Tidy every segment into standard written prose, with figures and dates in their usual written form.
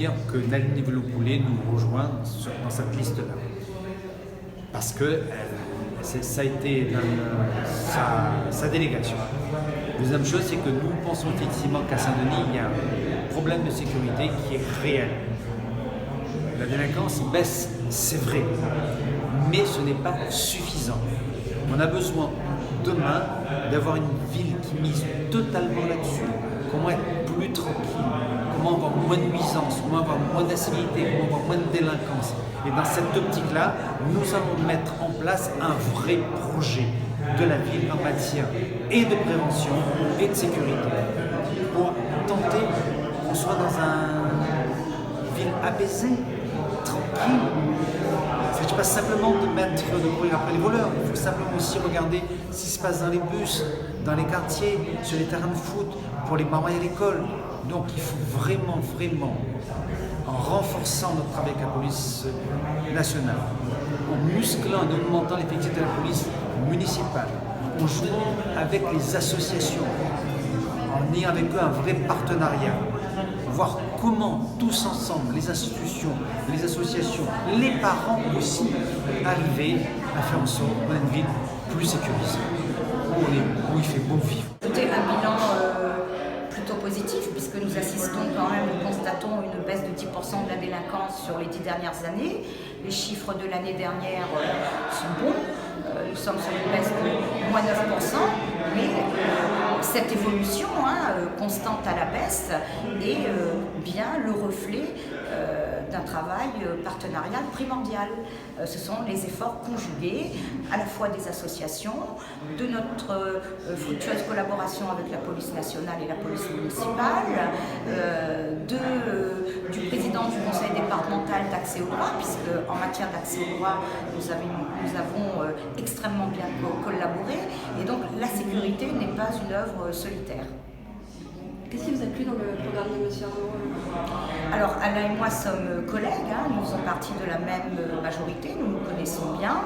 dire que Naline Velopoulé nous rejoint dans cette liste-là. Parce que ça a été sa délégation. Deuxième chose, c'est que nous pensons effectivement qu'à Saint-Denis, il y a un problème de sécurité qui est réel. La délinquance baisse, c'est vrai, mais ce n'est pas suffisant. On a besoin demain d'avoir une ville qui mise totalement là-dessus. Comment être plus tranquille, comment avoir moins de nuisances, comment avoir moins d'incivilité, comment avoir moins de délinquance. Et dans cette optique-là, nous allons mettre en place un vrai projet de la ville en matière et de prévention et de sécurité pour tenter qu'on soit dans une ville apaisée, tranquille. Il ne s'agit pas simplement de courir après les voleurs, il faut simplement aussi regarder ce qui se passe dans les bus, dans les quartiers, sur les terrains de foot, pour les mamans à l'école. Donc il faut vraiment, en renforçant notre travail avec la police nationale, en musclant et augmentant l'effectif de la police municipale, en jouant avec les associations, en ayant avec eux un vrai partenariat, voir comment tous ensemble, les institutions, les associations, les parents aussi, arriver à faire en sorte qu'on ait une ville plus sécurisée, où il fait bon vivre. C'était un bilan plutôt positif, puisque nous assistons quand même, nous constatons une baisse de 10% de la délinquance sur les 10 dernières années. Les chiffres de l'année dernière sont bons. Nous sommes sur une baisse de moins 9%, mais cette évolution constante à la baisse est bien le reflet d'un travail partenarial primordial. Ce sont les efforts conjugués à la fois des associations, de notre fructueuse collaboration avec la police nationale et la police municipale, du président du conseil départemental d'accès au droit, puisque en matière d'accès au droit, nous avons extrêmement bien collaboré, et donc la sécurité n'est pas une œuvre solitaire. Qu'est-ce qui vous a plu dans le programme de M. Arnaud? Alors, Alain et moi sommes collègues, nous faisons partie de la même majorité, nous nous connaissons bien.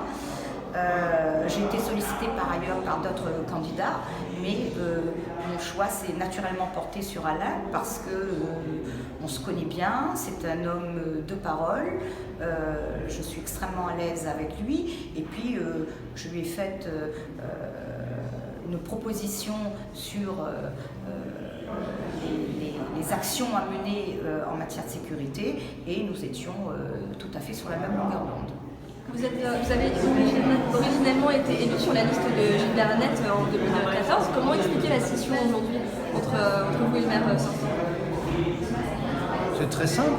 J'ai été sollicitée par ailleurs par d'autres candidats, mais mon choix s'est naturellement porté sur Alain parce qu'on se connaît bien, c'est un homme de parole, je suis extrêmement à l'aise avec lui, et puis je lui ai fait une proposition sur les actions à mener en matière de sécurité, et nous étions tout à fait sur la même longueur d'onde. Vous avez originellement été élu sur la liste de Gilles Bernett en 2014. Comment expliquer la scission aujourd'hui entre vous et le maire sortant? C'est très simple.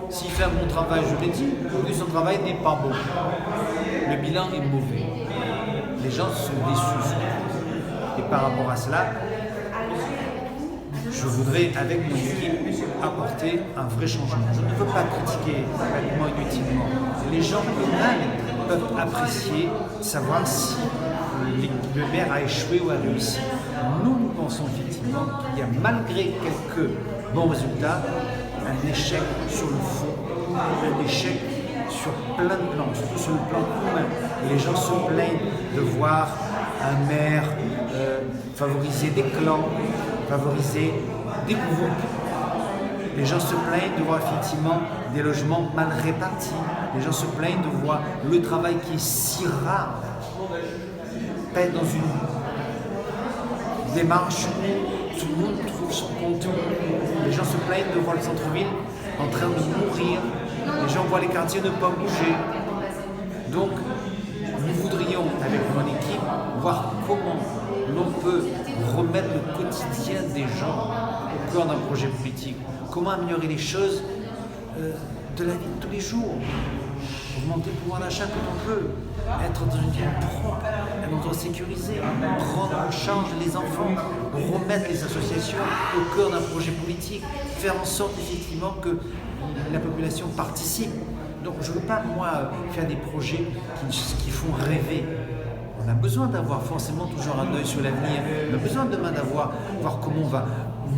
S'il fait un bon travail, je l'ai dit, mais son travail n'est pas bon. Le bilan est mauvais. Les gens sont déçus. Et par rapport à cela, je voudrais, avec mon équipe, apporter un vrai changement. Je ne veux pas critiquer complètement inutilement. Les gens eux-mêmes peuvent apprécier, savoir si le maire a échoué ou a réussi. Nous pensons effectivement qu'il y a, malgré quelques bons résultats, un échec sur le fond, un échec sur plein de plans, surtout sur le plan humain. Et les gens se plaignent de voir un maire favoriser des clans, favoriser des groupes. Les gens se plaignent de voir effectivement des logements mal répartis. Les gens se plaignent de voir le travail qui est si rare, pas être dans une démarche où tout le monde trouve son compte. Les gens se plaignent de voir le centre-ville en train de mourir. Les gens voient les quartiers ne pas bouger. Donc, nous voudrions, avec mon équipe, voir comment l'on peut remettre le quotidien des gens au cœur d'un projet politique. Comment améliorer les choses de la vie de tous les jours. Augmenter le pouvoir d'achat comme on peut. Être dans une ville propre, un endroit sécurisé. Prendre en charge les enfants. Remettre les associations au cœur d'un projet politique. Faire en sorte effectivement que la population participe. Donc je ne veux pas, moi, faire des projets qui font rêver. On a besoin d'avoir forcément toujours un œil sur l'avenir. On a besoin demain voir comment on va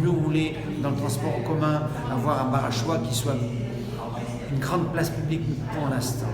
mieux rouler dans le transport en commun, avoir un bar à choix qui soit une grande place publique pour l'instant.